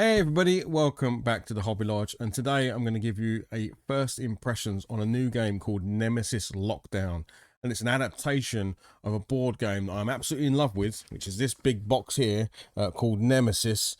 Hey everybody, welcome back to the Hobby Lodge, and today I'm going to give you a first impressions on a new game called Nemesis Lockdown, and it's an adaptation of a board game that I'm absolutely in love with, which is this big box here called Nemesis,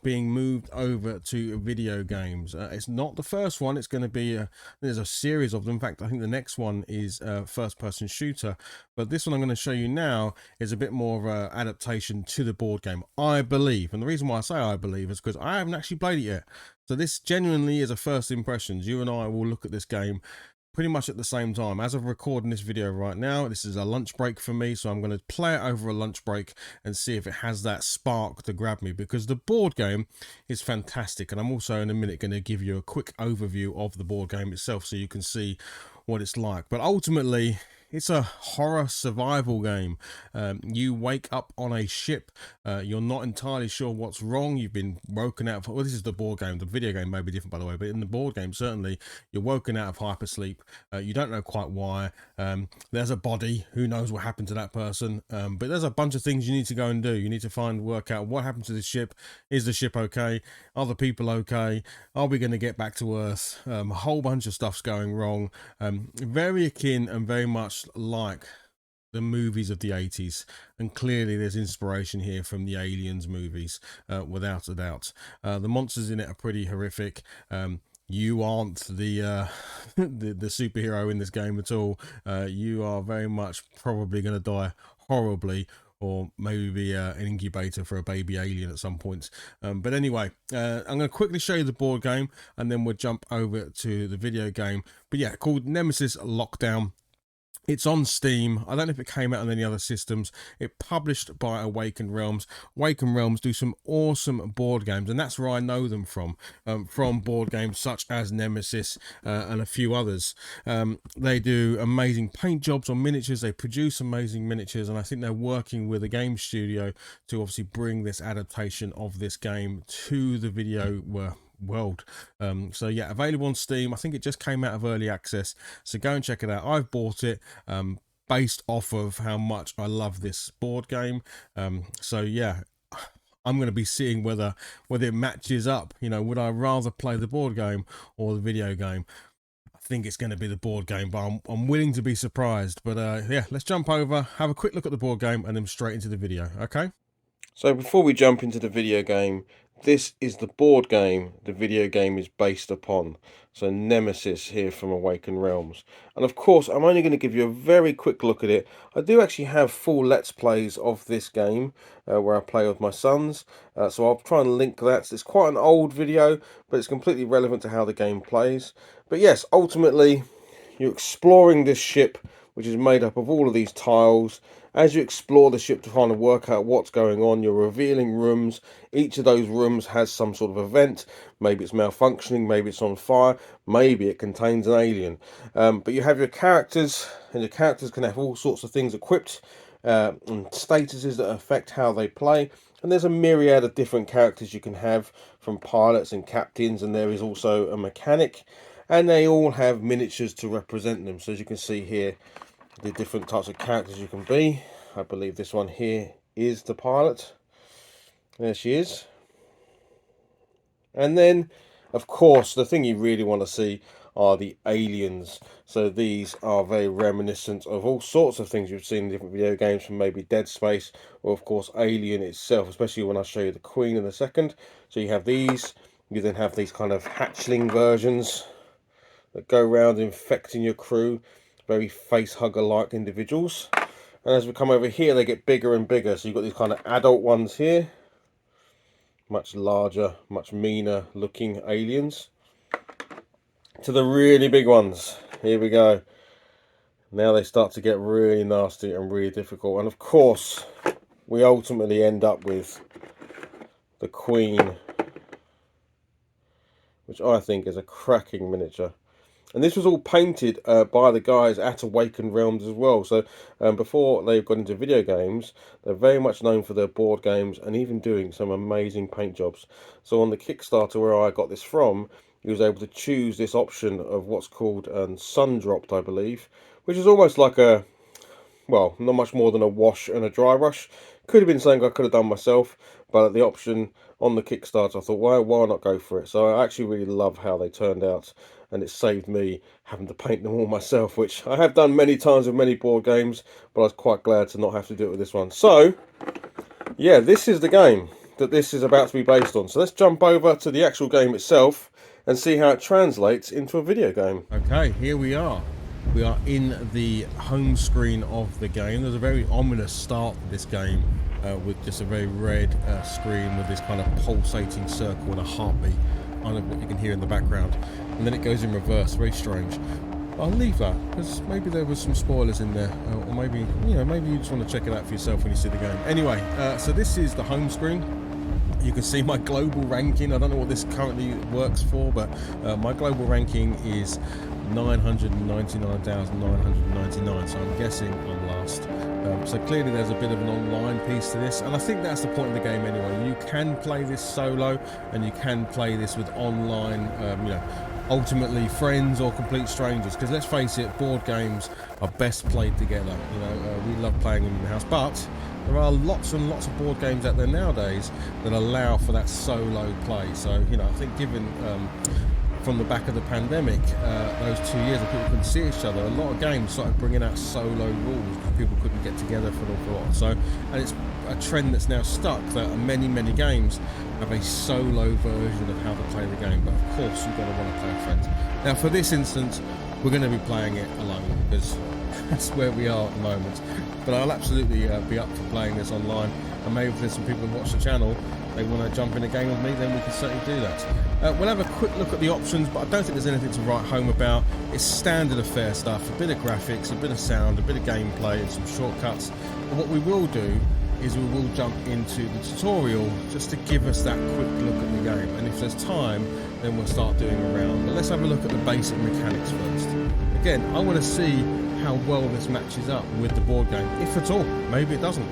being moved over to video games. It's not the first one. It's going to be there's a series of them. In fact, I think the next one is first person shooter, but this one I'm going to show you now is a bit more of an adaptation to the board game, I believe. And the reason why I say I believe is because I haven't actually played it yet. So this genuinely is a first impressions. You and I will look at this game pretty much at the same time. As of recording this video right now, this is a lunch break for me, so I'm going to play it over a lunch break and see if it has that spark to grab me, because the board game is fantastic. And I'm also in a minute going to give you a quick overview of the board game itself so you can see what it's like. But ultimately, it's a horror survival game. You wake up on a ship. You're not entirely sure what's wrong. You've been woken out of... Well, this is the board game. The video game may be different, by the way. But in the board game, certainly, you're woken out of hypersleep. You don't know quite why. There's a body. Who knows what happened to that person? But there's a bunch of things you need to go and do. You need to work out what happened to the ship. Is the ship okay? Are the people okay? Are we going to get back to Earth? A whole bunch of stuff's going wrong. Very akin and very much like the movies of the 80s, and clearly there's inspiration here from the Aliens movies, without a doubt. The monsters in it are pretty horrific. You aren't the the superhero in this game at all. You are very much probably going to die horribly, or maybe be an incubator for a baby alien at some points. But anyway, I'm going to quickly show you the board game, and then we'll jump over to the video game. But yeah, called Nemesis Lockdown. It's on Steam. I don't know if it came out on any other systems. It's published by Awakened Realms. Awakened Realms do some awesome board games, and that's where I know them from board games such as Nemesis and a few others. They do amazing paint jobs on miniatures. They produce amazing miniatures, and I think they're working with a game studio to obviously bring this adaptation of this game to the video world. So yeah, available on Steam. I think it just came out of early access, so go and check it out. I've bought it based off of how much I love this board game. So yeah, I'm going to be seeing whether it matches up. You know, would I rather play the board game or the video game? I think it's going to be the board game, but I'm willing to be surprised. But yeah, let's jump over, have a quick look at the board game, and then straight into the video. Okay. So before we jump into the video game, this is the board game the video game is based upon. So Nemesis here from Awakened Realms. And of course, I'm only going to give you a very quick look at it. I do actually have full Let's Plays of this game where I play with my sons. So I'll try and link that. It's quite an old video, but it's completely relevant to how the game plays. But yes, ultimately, you're exploring this ship, which is made up of all of these tiles. As you explore the ship to kind of work out what's going on, you're revealing rooms. Each of those rooms has some sort of event. Maybe it's malfunctioning, maybe it's on fire, maybe it contains an alien. But you have your characters, and your characters can have all sorts of things equipped, and statuses that affect how they play. And there's a myriad of different characters you can have, from pilots and captains, and there is also a mechanic. And they all have miniatures to represent them. So as you can see here, the different types of characters you can be. I believe this one here is the pilot. There she is. And then, of course, the thing you really want to see are the aliens. So these are very reminiscent of all sorts of things you've seen in different video games, from maybe Dead Space, or of course Alien itself, especially when I show you the Queen in a second. So you have these. You then have these kind of hatchling versions that go around infecting your crew. Very face hugger like individuals. And as we come over here, they get bigger and bigger. So you've got these kind of adult ones here, much larger, much meaner looking aliens, to the really big ones. Here we go. Now they start to get really nasty and really difficult. And of course, we ultimately end up with the Queen, which I think is a cracking miniature. And this was all painted by the guys at Awakened Realms as well. So before they've got into video games, they're very much known for their board games and even doing some amazing paint jobs. So on the Kickstarter where I got this from, you was able to choose this option of what's called Sun Dropped, I believe, which is almost like a well, not much more than a wash and a dry brush. Could have been something I could have done myself, but the option on the Kickstarter, I thought, why not go for it? So I actually really love how they turned out, and it saved me having to paint them all myself, which I have done many times with many board games, but I was quite glad to not have to do it with this one. So yeah, this is the game that this is about to be based on. So let's jump over to the actual game itself and see how it translates into a video game. Okay, here we are. We are in the home screen of the game. There's a very ominous start to this game with just a very red screen with this kind of pulsating circle and a heartbeat, kind of what you can hear in the background. And then it goes in reverse, very strange. I'll leave that because maybe there was some spoilers in there, or maybe, you know, maybe you just want to check it out for yourself when you see the game. Anyway, so this is the home screen. You can see my global ranking. I don't know what this currently works for, but my global ranking is 999,999, so I'm guessing I'm last. So clearly there's a bit of an online piece to this, and I think that's the point of the game anyway. You can play this solo, and you can play this with online, you know, ultimately friends or complete strangers, because let's face it, board games are best played together. You know, we love playing them in the house, but there are lots and lots of board games out there nowadays that allow for that solo play. So, you know, I think given from the back of the pandemic, those 2 years that people couldn't see each other, a lot of games started bringing out solo rules because people couldn't get together for an awful lot. So, and it's a trend that's now stuck, that many games have a solo version of how to play the game, but of course you've got to want to play with friends. Now for this instance, we're going to be playing it alone because that's where we are at the moment, but I'll absolutely be up for playing this online, and maybe if there's some people who watch the channel, they want to jump in a game with me, then we can certainly do that. We'll have a quick look at the options, but I don't think there's anything to write home about. It's standard affair stuff, a bit of graphics, a bit of sound, a bit of gameplay and some shortcuts. But what we will do is we will jump into the tutorial just to give us that quick look at the game, and if there's time then we'll start doing a round. But let's have a look at the basic mechanics first. Again, I want to see how well this matches up with the board game, if at all. Maybe it doesn't.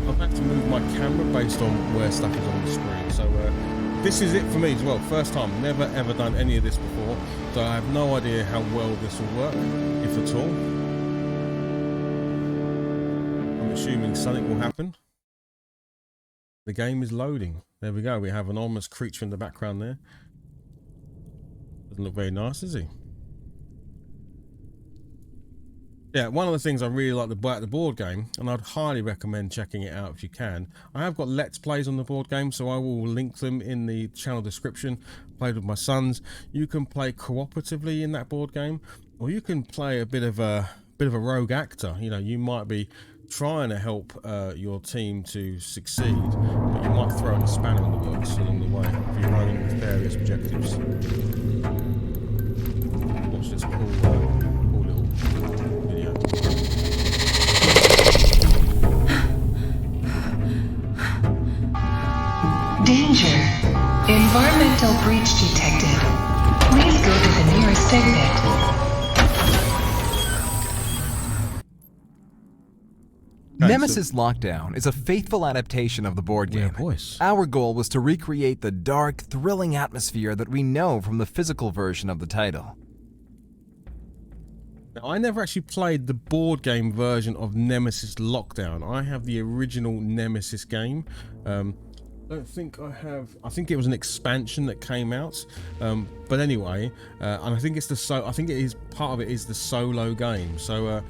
I've had to move my camera based on where stuff is on the screen, so this is it for me as well. First time, never ever done any of this before, so I have no idea how well this will work, if at all. I'm assuming something will happen. The game is loading. There we go. We have an ominous creature in the background there. Doesn't look very nice, does he? Yeah, one of the things I really like about the board game, and I'd highly recommend checking it out if you can. I have got Let's Plays on the board game, so I will link them in the channel description. Played with my sons. You can play cooperatively in that board game, or you can play a bit of a rogue actor. You know, you might be trying to help your team to succeed, but you might throw in a spanner in the works along the way for your own nefarious objectives. Watch this cool little video. Danger. Environmental breach detected. Please go to the nearest exit. Nemesis Lockdown is a faithful adaptation of the board game. Our goal was to recreate the dark, thrilling atmosphere that we know from the physical version of the title. Now, I never actually played the board game version of Nemesis Lockdown. I have the original Nemesis game. I don't think I have. I think it was an expansion that came out. But anyway, and I think it's I think it is part of it is the solo game. So.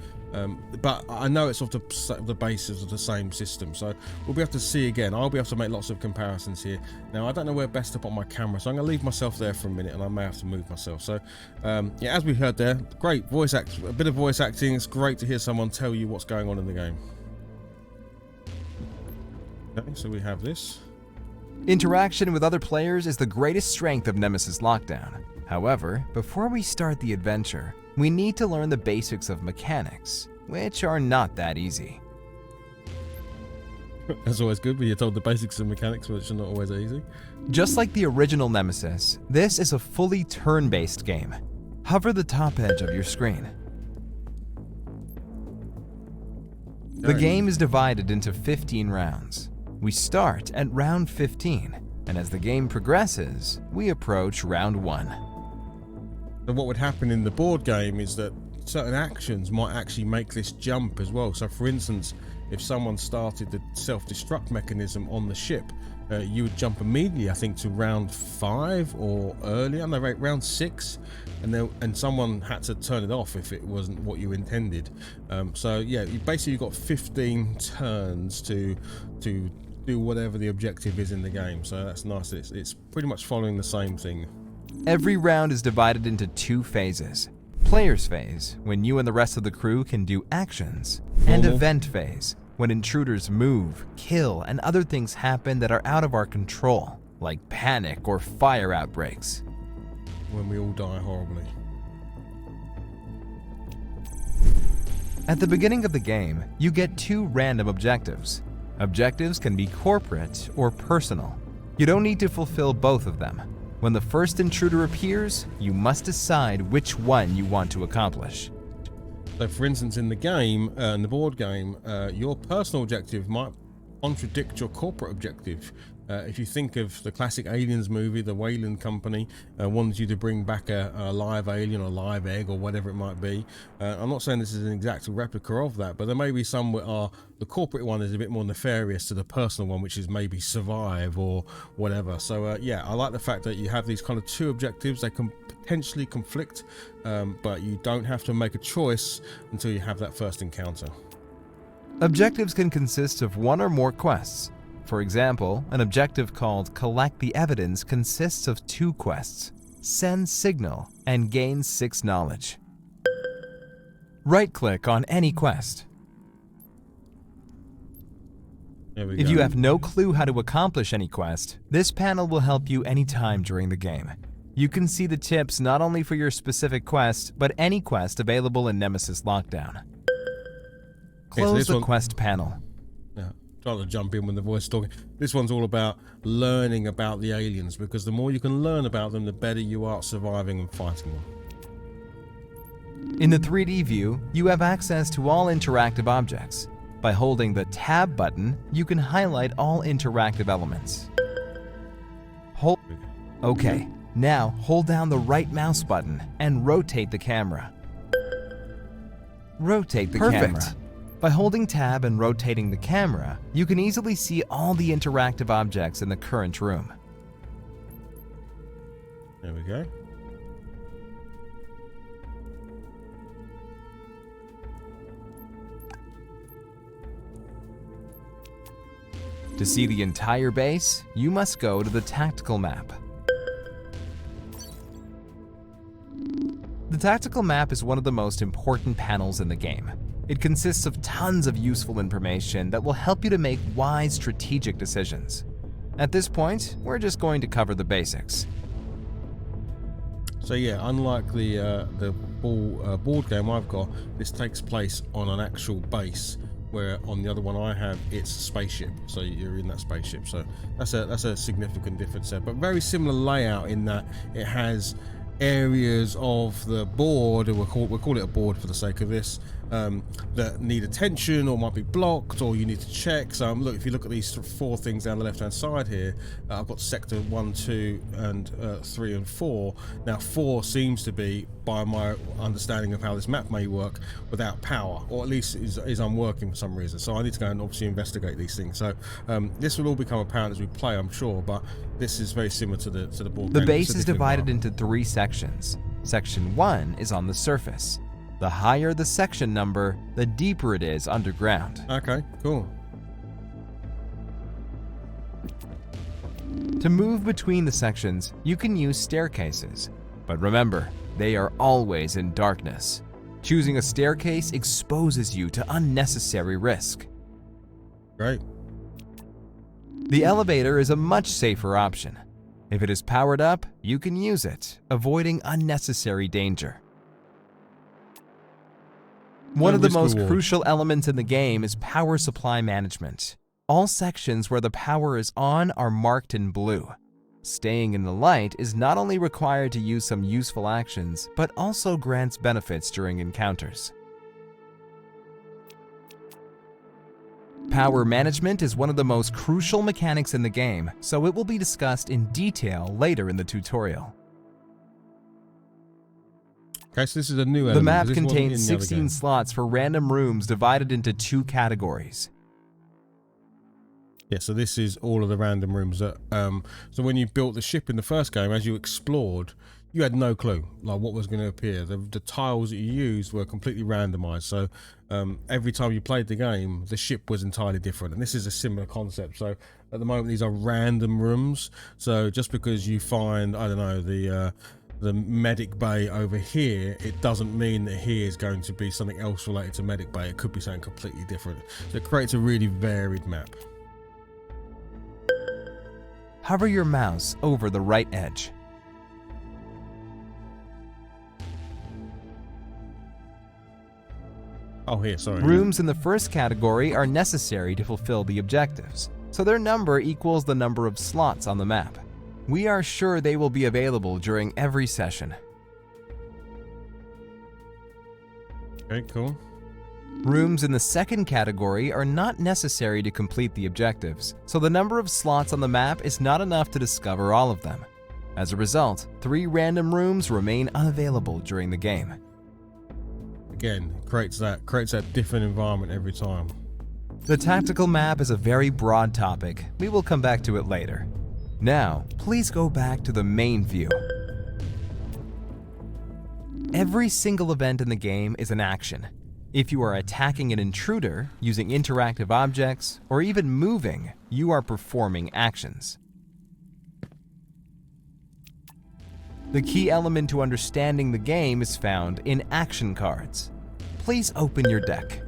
But I know it's off the basis of the same system, so we'll be able to see again. I'll be able to make lots of comparisons here. Now, I don't know where best to put my camera, so I'm going to leave myself there for a minute, and I may have to move myself. So, yeah, as we heard there, great voice acting, a bit of voice acting. It's great to hear someone tell you what's going on in the game. Okay, so we have this. Interaction with other players is the greatest strength of Nemesis Lockdown. However, before we start the adventure, we need to learn the basics of mechanics, which are not that easy. That's always good when you're told the basics of mechanics, which are not always easy. Just like the original Nemesis, this is a fully turn-based game. Hover the top edge of your screen. The game is divided into 15 rounds. We start at round 15, and as the game progresses, we approach round 1. So what would happen in the board game is that certain actions might actually make this jump as well. So for instance, if someone started the self-destruct mechanism on the ship, you would jump immediately, I think, to round 5 or earlier, no, right, round 6, and someone had to turn it off if it wasn't what you intended. So yeah, you basically got 15 turns to do whatever the objective is in the game. So that's nice. It's pretty much following the same thing. Every round is divided into 2 phases. Player's phase, when you and the rest of the crew can do actions, and Normal. event phase, when intruders move, kill, and other things happen that are out of our control, like panic or fire outbreaks. When we all die horribly. At the beginning of the game, you get 2 random objectives. Objectives can be corporate or personal. You don't need to fulfill both of them. When the first intruder appears, you must decide which one you want to accomplish. So for instance, in the game, in the board game, your personal objective might contradict your corporate objective. If you think of the classic Aliens movie, the Wayland Company wanted you to bring back a live alien or live egg or whatever it might be. I'm not saying this is an exact replica of that, but there may be some that are, the corporate one is a bit more nefarious to the personal one, which is maybe survive or whatever. So yeah, I like the fact that you have these kind of 2 objectives. They can potentially conflict, but you don't have to make a choice until you have that first encounter. Objectives can consist of 1 or more quests. For example, an objective called Collect the Evidence consists of 2 quests: Send Signal and Gain 6 Knowledge. Right-click on any quest. There we If go. you have no clue how to accomplish any quest, this panel will help you anytime during the game. You can see the tips not only for your specific quest, but any quest available in Nemesis Lockdown. Close this the one- quest panel. Yeah, trying to jump in when the voice is talking. This one's all about learning about the aliens, because the more you can learn about them, the better you are at surviving and fighting them. In the 3D view, you have access to all interactive objects. By holding the Tab button, you can highlight all interactive elements. Okay, now hold down the right mouse button and rotate the camera. Rotate the camera. By holding Tab and rotating the camera, you can easily see all the interactive objects in the current room. There we go. To see the entire base, you must go to the tactical map. The tactical map is one of the most important panels in the game. It consists of tons of useful information that will help you to make wise strategic decisions. At this point, we're just going to cover the basics. So yeah, unlike the board game I've got, this takes place on an actual base, where on the other one I have, it's a spaceship. So you're in that spaceship. So that's a significant difference there. But very similar layout in that it has areas of the board, and we'll call it a board for the sake of this, that need attention or might be blocked or you need to check. So look, if you look at these 4 things down the left hand side here, I've got sector 1, 2 and 3 and 4. Now 4 seems to be, by my understanding of how this map may work, without power, or at least is unworking for some reason. So I need to go and obviously investigate these things. So this will all become apparent as we play, I'm sure, but this is very similar to the board game. The base is specifically divided Marvel. into 3 sections. Section 1 is on the surface. The higher the section number, the deeper it is underground. Okay, cool. To move between the sections, you can use staircases. But remember, they are always in darkness. Choosing a staircase exposes you to unnecessary risk. Great. The elevator is a much safer option. If it is powered up, you can use it, avoiding unnecessary danger. One of the risk most reward. crucial elements in the game is power supply management. All sections where the power is on are marked in blue. Staying in the light is not only required to use some useful actions, but also grants benefits during encounters. Power management is one of the most crucial mechanics in the game, so it will be discussed in detail later in the tutorial. Okay, so this is a new The element. map This wasn't in contains the other 16 game. slots for random rooms divided into 2 categories. Yeah, so this is all of the random rooms that so when you built the ship in the first game, as you explored, you had no clue like what was going to appear. The tiles that you used were completely randomized, so every time you played the game, the ship was entirely different, and this is a similar concept. So at the moment, these are random rooms, so just because you find, I don't know, the medic bay over here, it doesn't mean that here is going to be something else related to medic bay. It could be something completely different, so it creates a really varied map. Hover your mouse over the right edge. Oh, here, sorry. Rooms in the first category are necessary to fulfill the objectives, so their number equals the number of slots on the map. We are sure they will be available during every session. Okay, cool. Rooms in the second category are not necessary to complete the objectives, so the number of slots on the map is not enough to discover all of them. As a result, 3 random rooms remain unavailable during the game. Again, creates that different environment every time. The tactical map is a very broad topic. We will come back to it later. Now, please go back to the main view. Every single event in the game is an action. If you are attacking an intruder, using interactive objects, or even moving, you are performing actions. The key element to understanding the game is found in action cards. Please open your deck.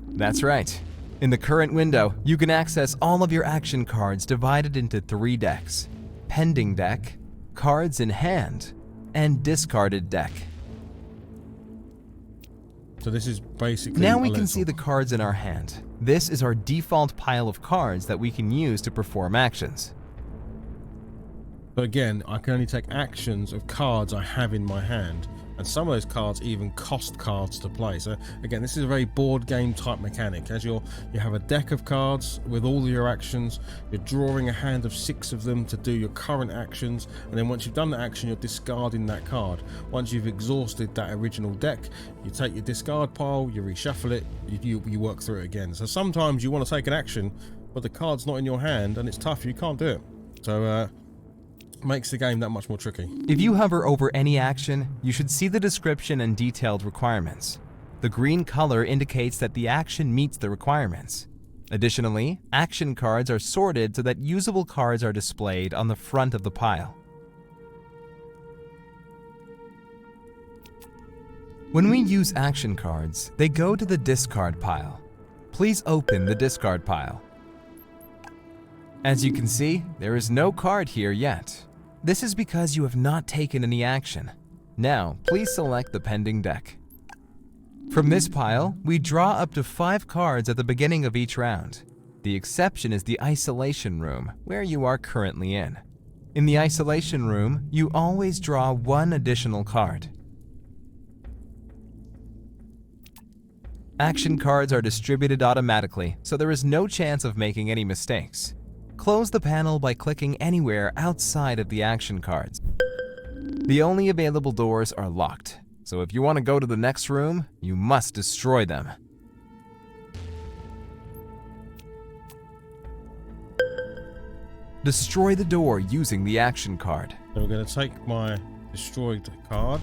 That's right. In the current window, you can access all of your action cards divided into 3 decks: pending deck, cards in hand, and discarded deck. So this is basically... Now we can see the cards in our hand. This is our default pile of cards that we can use to perform actions. But again, I can only take actions of cards I have in my hand, and some of those cards even cost cards to play. So again, this is a very board game type mechanic. As you have a deck of cards with all of your actions, you're drawing a hand of 6 of them to do your current actions, and then once you've done the action, you're discarding that card. Once you've exhausted that original deck, you take your discard pile, you reshuffle it, you work through it again. So sometimes you want to take an action, but the card's not in your hand and it's tough, you can't do it. So makes the game that much more tricky. If you hover over any action, you should see the description and detailed requirements. The green color indicates that the action meets the requirements. Additionally, action cards are sorted so that usable cards are displayed on the front of the pile. When we use action cards, they go to the discard pile. Please open the discard pile. As you can see, there is no card here yet. This is because you have not taken any action. Now, please select the pending deck. From this pile, we draw up to 5 cards at the beginning of each round. The exception is the isolation room, where you are currently in. In the isolation room, you always draw 1 additional card. Action cards are distributed automatically, so there is no chance of making any mistakes. Close the panel by clicking anywhere outside of the action cards. The only available doors are locked, so if you want to go to the next room, you must destroy them. Destroy the door using the action card. So we're going to take my destroyed card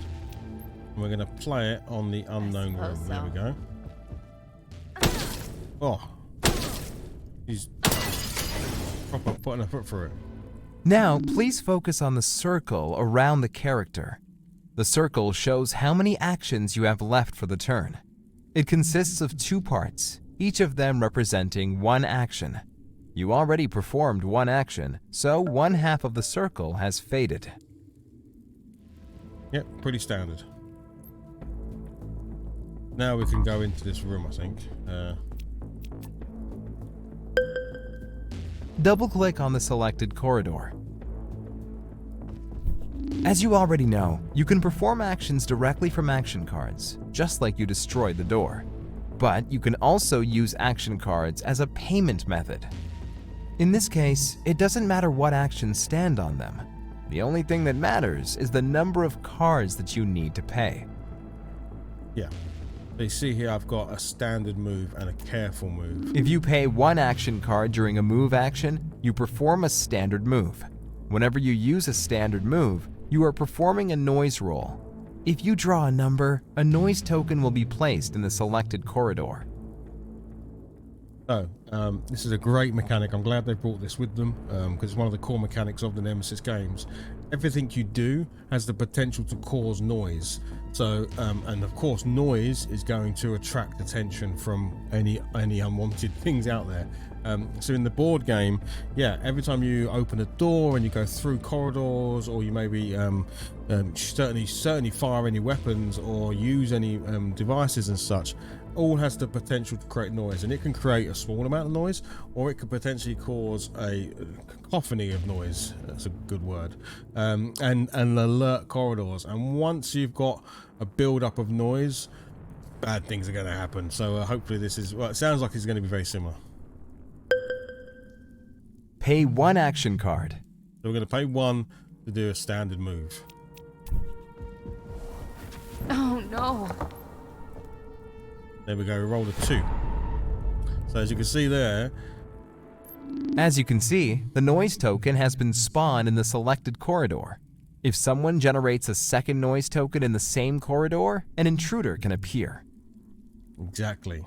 and we're going to play it on the unknown room. There we go. Oh, he's proper putting a foot through it. Now, please focus on the circle around the character. The circle shows how many actions you have left for the turn. It consists of 2 parts, each of them representing 1 action. You already performed 1 action, so 1/2 of the circle has faded. Yep, pretty standard. Now we can go into this room, I think. Double-click on the selected corridor. As you already know, you can perform actions directly from action cards, just like you destroyed the door. But you can also use action cards as a payment method. In this case, it doesn't matter what actions stand on them. The only thing that matters is the number of cards that you need to pay. Yeah. So you see here I've got a standard move and a careful move. If you pay 1 action card during a move action, you perform a standard move. Whenever you use a standard move, you are performing a noise roll. If you draw a number, a noise token will be placed in the selected corridor. So, this is a great mechanic. I'm glad they brought this with them because it's one of the core mechanics of the Nemesis games. Everything you do has the potential to cause noise. So, and of course, noise is going to attract attention from any unwanted things out there. So in the board game, yeah, every time you open a door and you go through corridors, or you maybe certainly fire any weapons or use any devices and such, all has the potential to create noise, and it can create a small amount of noise, or it could potentially cause a cacophony of noise. That's a good word. And alert corridors. And once you've got a build up of noise, bad things are going to happen. So hopefully this is, well, it sounds like it's going to be very similar. Pay 1 action card. So we're going to pay 1 to do a standard move. Oh no. There we go, we rolled a 2. So as you can see there, As you can see, the noise token has been spawned in the selected corridor. If someone generates a second noise token in the same corridor, an intruder can appear. exactly.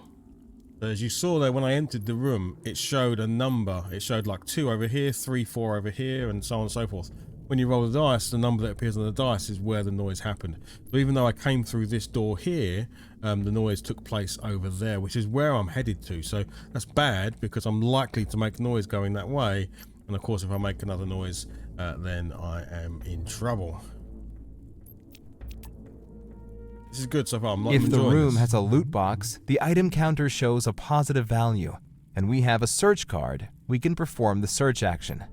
So as you saw there, when I entered the room, it showed a number. It showed like 2 over here, 3, 4 over here, and so on and so forth. When you roll the dice, the number that appears on the dice is where the noise happened. So even though I came through this door here, the noise took place over there, which is where I'm headed to. So that's bad because I'm likely to make noise going that way. And of course, if I make another noise, then I am in trouble. This is good so far. I'm If the enjoying room this. has a loot box, the item counter shows a positive value, and we have a search card. We can perform the search action.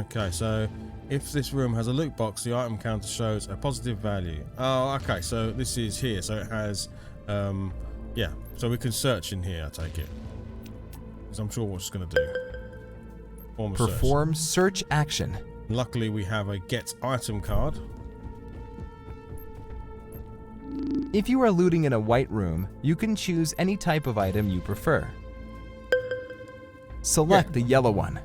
Okay, so if this room has a loot box, the item counter shows a positive value. Oh, okay, so this is here. So it has, yeah, so we can search in here, I take it. Because I'm sure what it's going to do. Perform a search. Perform search action. Luckily, we have a get item card. If you are looting in a white room, you can choose any type of item you prefer. Select the yellow one.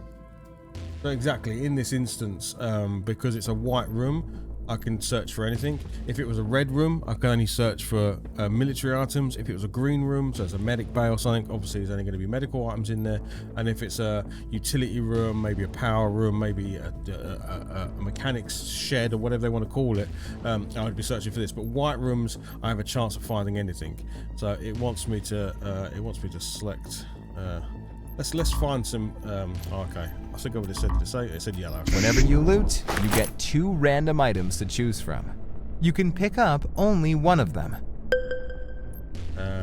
So exactly, in this instance, because it's a white room, I can search for anything. If it was a red room, I can only search for military items. If it was a green room, so it's a medic bay or something, obviously there's only going to be medical items in there. And if it's a utility room, maybe a power room, maybe a mechanics shed or whatever they want to call it, I would be searching for this. But white rooms, I have a chance of finding anything. So it wants me to select. Let's find some. Okay, I think I would have said this. It said yellow. Whenever you loot, you get 2 random items to choose from. You can pick up only one of them.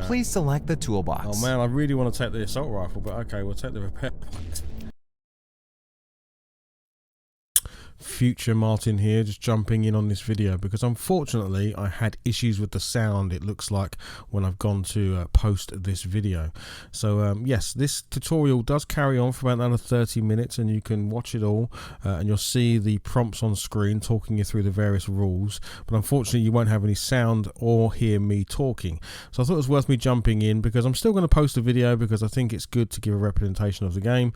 Please select the toolbox. Oh man, I really want to take the assault rifle, but okay, we'll take the repair box. Future Martin here, just jumping in on this video because unfortunately I had issues with the sound, it looks like, when I've gone to post this video. So yes, this tutorial does carry on for about another 30 minutes and you can watch it all and you'll see the prompts on screen talking you through the various rules, but unfortunately you won't have any sound or hear me talking. So I thought it was worth me jumping in because I'm still going to post a video because I think it's good to give a representation of the game,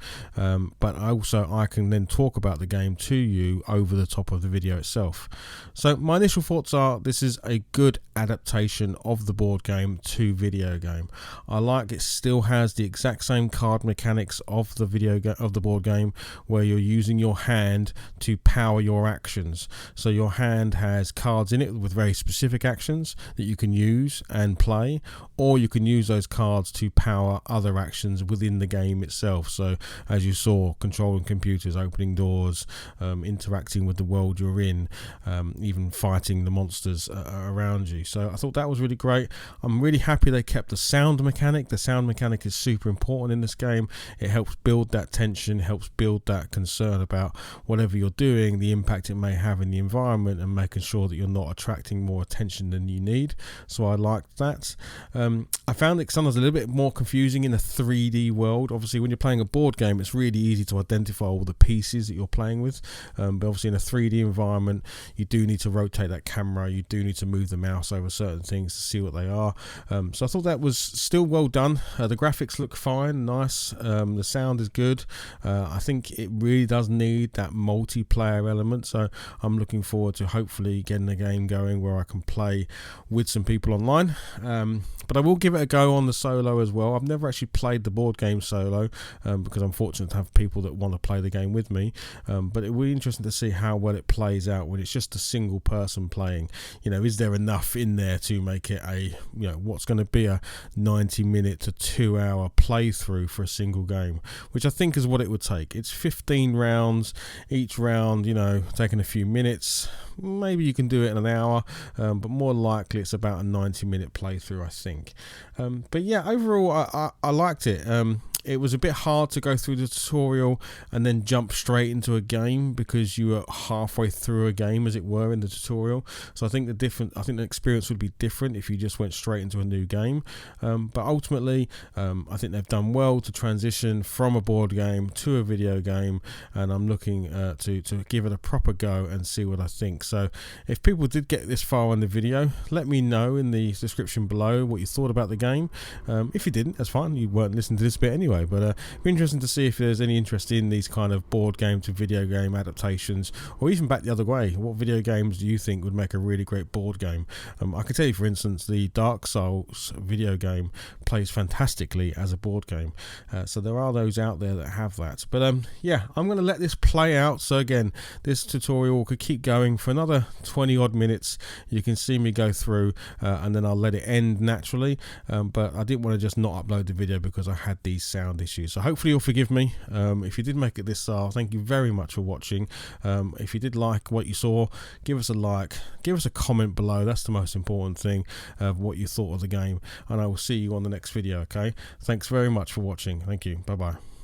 but also I can then talk about the game to you over the top of the video itself. So my initial thoughts are this is a good adaptation of the board game to video game. I like it still has the exact same card mechanics of the board game where you're using your hand to power your actions. So your hand has cards in it with very specific actions that you can use and play, or you can use those cards to power other actions within the game itself. So as you saw, controlling computers, opening doors, interacting interacting with the world you're in, even fighting the monsters around you. So I thought that was really great. I'm really happy they kept the sound mechanic. The sound mechanic is super important in this game. It helps build that tension, helps build that concern about whatever you're doing, the impact it may have in the environment, and making sure that you're not attracting more attention than you need. So I liked that. I found it sometimes a little bit more confusing in a 3D world. Obviously, when you're playing a board game, it's really easy to identify all the pieces that you're playing with. But obviously in a 3D environment, you do need to rotate that camera, you do need to move the mouse over certain things to see what they are. So I thought that was still well done. The graphics look fine, nice. The sound is good. I think it really does need that multiplayer element, so I'm looking forward to hopefully getting the game going where I can play with some people online. But I will give it a go on the solo as well. I've never actually played the board game solo because I'm fortunate to have people that want to play the game with me. But it will be interesting to see how well it plays out when it's just a single person playing. You know, is there enough in there to make it a, you know, what's going to be a 90-minute to 2-hour playthrough for a single game, which I think is what it would take. It's 15 rounds, each round, you know, taking a few minutes. Maybe you can do it in an hour, but more likely it's about a 90-minute playthrough, I think. But yeah, overall I liked it. It was a bit hard to go through the tutorial and then jump straight into a game because you were halfway through a game, as it were, in the tutorial. So I think the experience would be different if you just went straight into a new game. But ultimately, I think they've done well to transition from a board game to a video game, and I'm looking to give it a proper go and see what I think. So if people did get this far in the video, let me know in the description below what you thought about the game. If you didn't, that's fine. You weren't listening to this bit anyway. But it'd be interesting to see if there's any interest in these kind of board game to video game adaptations, or even back the other way. What video games do you think would make a really great board game? I can tell you, for instance, the Dark Souls video game plays fantastically as a board game. So there are those out there that have that. But yeah, I'm going to let this play out. So again, this tutorial could keep going for another 20 odd minutes. You can see me go through and then I'll let it end naturally. But I didn't want to just not upload the video because I had these sound issues. So hopefully you'll forgive me. If you did make it this far, thank you very much for watching. If you did like what you saw, give us a like, give us a comment below. That's the most important thing, of what you thought of the game, and I will see you on the next video. Okay, thanks very much for watching. Thank you. Bye bye.